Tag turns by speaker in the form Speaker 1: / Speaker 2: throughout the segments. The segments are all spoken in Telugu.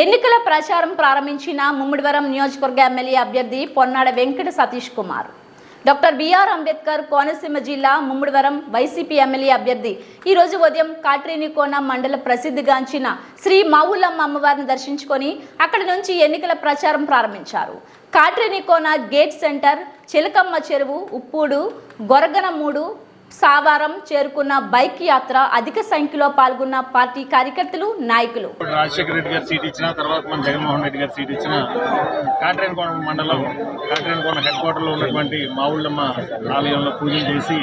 Speaker 1: ఎన్నికల ప్రచారం ప్రారంభించిన ముమ్మిడివరం నియోజకవర్గ ఎమ్మెల్యే అభ్యర్థి పొన్నాడ వెంకట సతీష్ కుమార్. డాక్టర్ బిఆర్ అంబేద్కర్ కోనసీమ జిల్లా ముమ్మిడివరం వైసీపీ ఎమ్మెల్యే అభ్యర్థి ఈ రోజు ఉదయం కాట్రేనికోన మండల ప్రసిద్ధిగాంచిన శ్రీ మావులమ్మ అమ్మవారిని దర్శించుకొని అక్కడి నుంచి ఎన్నికల ప్రచారం ప్రారంభించారు. కాట్రేనికోన గేట్ సెంటర్, చిలకమ్మ చెరువు, ఉప్పూడు, గొరగనమూడు, సావారం చేరుకున్న బైక్ యాత్ర అధిక సంఖ్యలో పాల్గొన్న పార్టీ కార్యకర్తలు, నాయకులు.
Speaker 2: రాజశేఖర రెడ్డి గారు సీట్ ఇచ్చిన తర్వాత మన జగన్మోహన్ రెడ్డి గారు సీట్ ఇచ్చిన కాట్రేనికోన మండలం కాట్రేనికోన హెడ్ క్వార్టర్లో ఉన్నటువంటి మావుళ్ళమ్మ ఆలయంలో పూజలు చేసి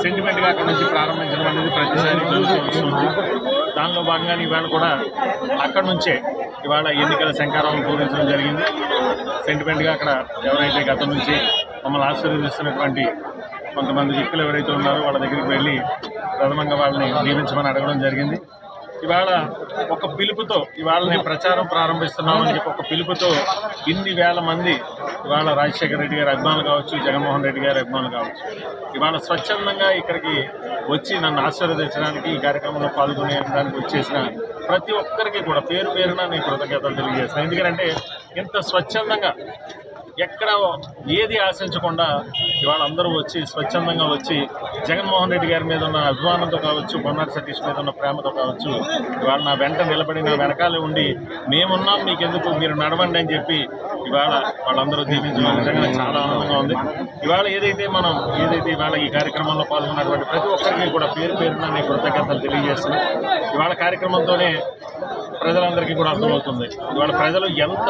Speaker 2: సెంటిమెంట్గా అక్కడ నుంచి ప్రారంభించడం అనేది ప్రతిసారి జరుగుతూ వస్తుంది. దానిలో భాగంగా ఇవాళ కూడా అక్కడి నుంచే ఇవాళ ఎన్నికల శంకారం పూరించడం జరిగింది. సెంటిమెంట్గా అక్కడ ఎవరైతే గతం నుంచి మమ్మల్ని ఆశీర్వదిస్తున్నటువంటి కొంతమంది వ్యక్తులు ఎవరైతే ఉన్నారో వాళ్ళ దగ్గరికి వెళ్ళి ప్రథమంగా వాళ్ళని నియమించమని అడగడం జరిగింది. ఇవాళ ఒక పిలుపుతో ఇవాళ నేను ప్రచారం ప్రారంభిస్తున్నామని చెప్పి ఒక పిలుపుతో ఇన్ని వేల మంది ఇవాళ రాజశేఖర రెడ్డి గారి అభిమానులు కావచ్చు, జగన్మోహన్ రెడ్డి గారి అభిమానులు కావచ్చు, ఇవాళ స్వచ్ఛందంగా ఇక్కడికి వచ్చి నన్ను ఆశీర్వదించడానికి ఈ కార్యక్రమంలో పాల్గొనేదానికి వచ్చేసిన ప్రతి ఒక్కరికి కూడా పేరు పేరున నేను కృతజ్ఞతలు తెలియజేస్తాను. ఎందుకంటే ఇంత స్వచ్ఛందంగా ఎక్కడ ఏది ఆశించకుండా ఇవాళ అందరూ వచ్చి స్వచ్ఛందంగా వచ్చి జగన్మోహన్ రెడ్డి గారి మీద ఉన్న అభిమానంతో కావచ్చు, పొన్నాడ సతీష్ మీద ఉన్న ప్రేమతో కావచ్చు, ఇవాళ నా వెంట నిలబడి నా వెనకాలే ఉండి మేమున్నాం మీకెందుకు మీరు నడవండి అని చెప్పి ఇవాళ వాళ్ళందరూ దీవించడం నిజంగా చాలా ఆనందంగా ఉంది. ఇవాళ ఏదైతే ఇవాళ ఈ కార్యక్రమంలో పాల్గొన్నటువంటి ప్రతి ఒక్కరికి కూడా పేరు పేరున నేను కృతజ్ఞతలు తెలియజేస్తున్నాను. ఇవాళ కార్యక్రమంతోనే ప్రజలందరికీ కూడా అర్థమవుతుంది ఇవాళ ప్రజలు ఎంత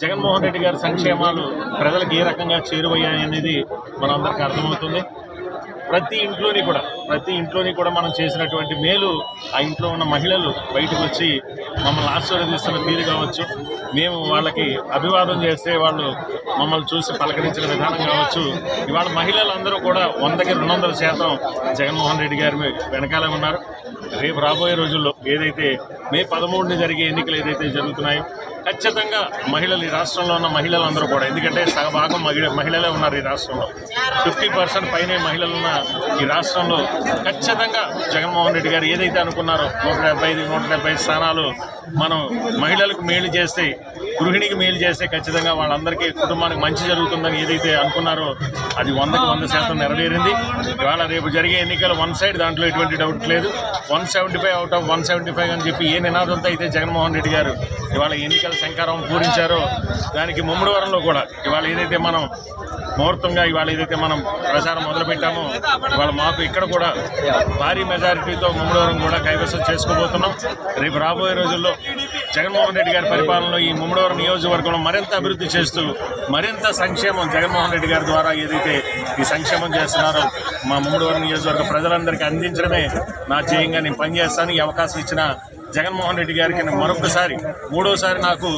Speaker 2: జగన్మోహన్ రెడ్డి గారి సంక్షేమాలు ప్రజలకు ఏ రకంగా చేరువయ్యాయి అనేది మనందరికీ అర్థమవుతుంది. ప్రతి ఇంట్లోని కూడా మనం చేసినటువంటి మేలు ఆ ఇంట్లో ఉన్న మహిళలు బయటకు వచ్చి మమ్మల్ని ఆశీర్వదిస్తున్న తీరు కావచ్చు, మేము వాళ్ళకి అభివాదం చేస్తే వాళ్ళు మమ్మల్ని చూసి పలకరించిన విధానం కావచ్చు, ఇవాళ మహిళలందరూ కూడా 100కి 200% జగన్మోహన్ రెడ్డి గారి వెనకాలే ఉన్నారు. రేపు రాబోయే రోజుల్లో ఏదైతే మే 13ని జరిగే ఎన్నికలు ఏదైతే జరుగుతున్నాయో ఖచ్చితంగా మహిళలు ఈ రాష్ట్రంలో ఉన్న మహిళలందరూ కూడా, ఎందుకంటే సగభాగం మహిళలే ఉన్నారు ఈ రాష్ట్రంలో, 50% పైనే మహిళలు ఉన్న ఈ రాష్ట్రంలో ఖచ్చితంగా జగన్మోహన్ రెడ్డి గారు ఏదైతే అనుకున్నారో 175 స్థానాలు మనం మహిళలకు మేలు చేస్తే, గృహిణికి మేలు చేస్తే ఖచ్చితంగా వాళ్ళందరికీ కుటుంబానికి మంచి జరుగుతుందని ఏదైతే అనుకున్నారో అది 100కి 100% నెరవేరింది. ఇవాళ రేపు జరిగే ఎన్నికలు వన్ సైడ్, దాంట్లో ఎటువంటి డౌట్ లేదు. 175 అవుట్ ఆఫ్ 175 అని చెప్పి ఏ నినాదంతో అయితే జగన్మోహన్ రెడ్డి గారు ఇవాళ ఎన్నికల శంకారం పూరించారో దానికి ముమ్మడివరంలో కూడా ఇవాళ ఏదైతే మనం ముహూర్తంగా ఇవాళ ఏదైతే మనం ప్రచారం మొదలుపెట్టామో ఇవాళ మాకు ఇక్కడ కూడా భారీ మెజారిటీతో ముమ్మడివరం కూడా కైవసం చేసుకోబోతున్నాం. రేపు రాబోయే రోజుల్లో జగన్మోహన్ రెడ్డి గారి పరిపాలనలో ఈ ముమ్మడివరం నియోజకవర్గంలో మరింత అభివృద్ధి చేస్తూ మరింత సంక్షేమం జగన్మోహన్ రెడ్డి గారి ద్వారా ఏదైతే ఈ సంక్షేమం చేస్తున్నారో మా ముమ్మడివరం నియోజకవర్గ ప్రజలందరికీ అందించడమే నా ధ్యేయంగా నేను పనిచేస్తాను. ఈ అవకాశం ఇచ్చిన జగన్మోహన్ రెడ్డి గారికి మరొకసారి 3వసారి నాకు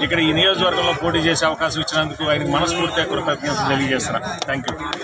Speaker 2: ఇక్కడ ఈ నియోజకవర్గంలో పోటీ చేసే అవకాశం ఇచ్చినందుకు ఆయనకు మనస్ఫూర్తిగా కృతజ్ఞతలు తెలియజేస్తున్నాను. Thank you.